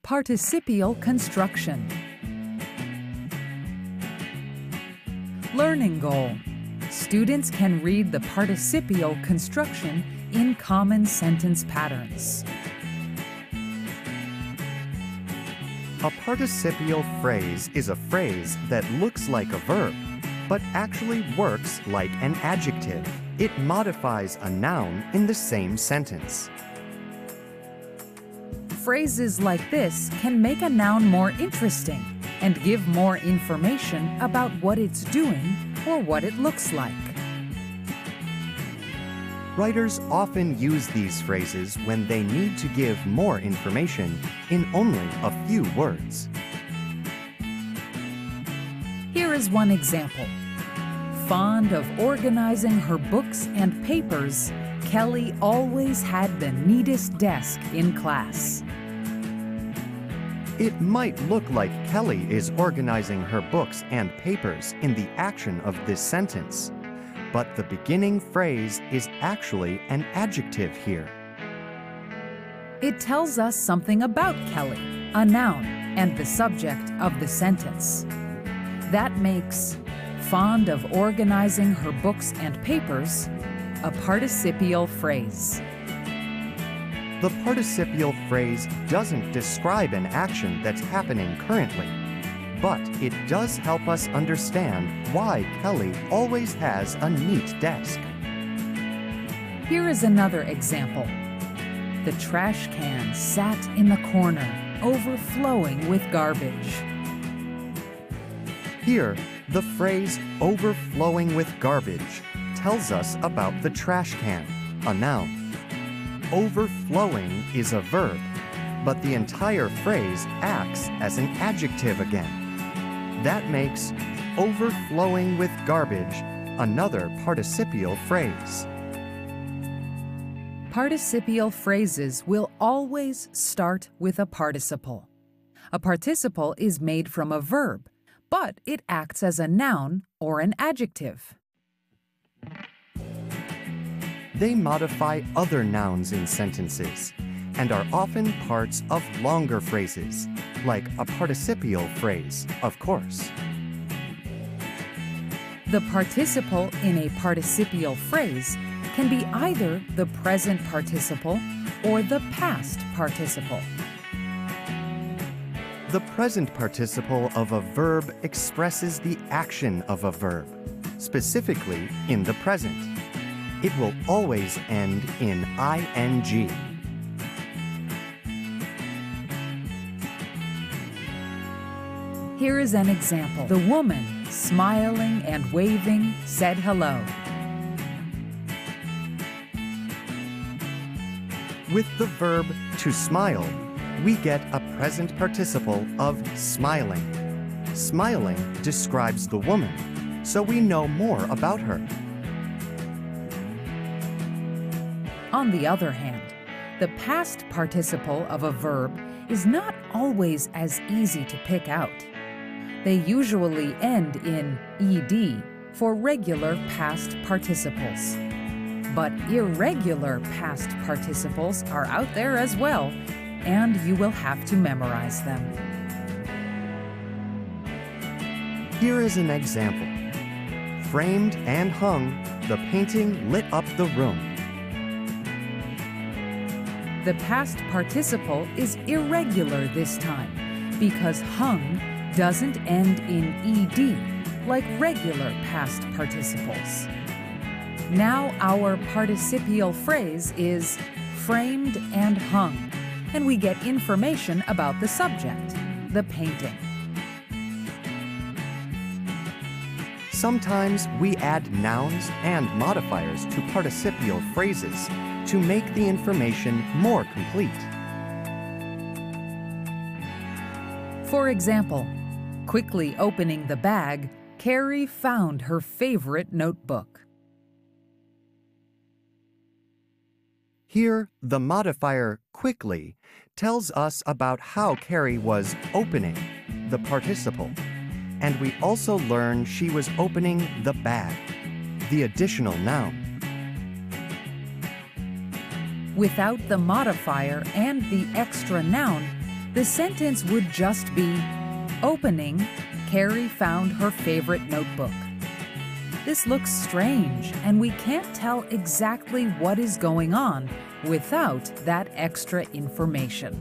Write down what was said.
Participial Construction. Learning goal. Students can read the participial construction in common sentence patterns. A participial phrase is a phrase that looks like a verb, but actually works like an adjective. It modifies a noun in the same sentence. Phrases like this can make a noun more interesting and give more information about what it's doing or what it looks like. Writers often use these phrases when they need to give more information in only a few words. Here is one example. Fond of organizing her books and papers, Kelly always had the neatest desk in class. It might look like Kelly is organizing her books and papers in the action of this sentence, but the beginning phrase is actually an adjective here. It tells us something about Kelly, a noun, and the subject of the sentence. That makes fond of organizing her books and papers a participial phrase. The participial phrase doesn't describe an action that's happening currently, but it does help us understand why Kelly always has a neat desk. Here is another example. The trash can sat in the corner, overflowing with garbage. Here, the phrase overflowing with garbage tells us about the trash can, a noun. Overflowing is a verb, but the entire phrase acts as an adjective again. That makes overflowing with garbage another participial phrase. Participial phrases will always start with a participle. A participle is made from a verb, but it acts as a noun or an adjective. They modify other nouns in sentences and are often parts of longer phrases, like a participial phrase, of course. The participle in a participial phrase can be either the present participle or the past participle. The present participle of a verb expresses the action of a verb, specifically in the present. It will always end in ing. Here is an example. The woman, smiling and waving, said hello. With the verb to smile, we get a present participle of smiling. Smiling describes the woman, so we know more about her. On the other hand, the past participle of a verb is not always as easy to pick out. They usually end in ed for regular past participles. But irregular past participles are out there as well, and you will have to memorize them. Here is an example. Framed and hung, the painting lit up the room. The past participle is irregular this time because hung doesn't end in ed like regular past participles. Now our participial phrase is framed and hung, and we get information about the subject, the painting. Sometimes we add nouns and modifiers to participial phrases to make the information more complete. For example, quickly opening the bag, Carrie found her favorite notebook. Here, the modifier quickly tells us about how Carrie was opening, the participle, and we also learn she was opening the bag, the additional noun. Without the modifier and the extra noun, the sentence would just be, "Opening, Carrie found her favorite notebook." This looks strange, and we can't tell exactly what is going on without that extra information.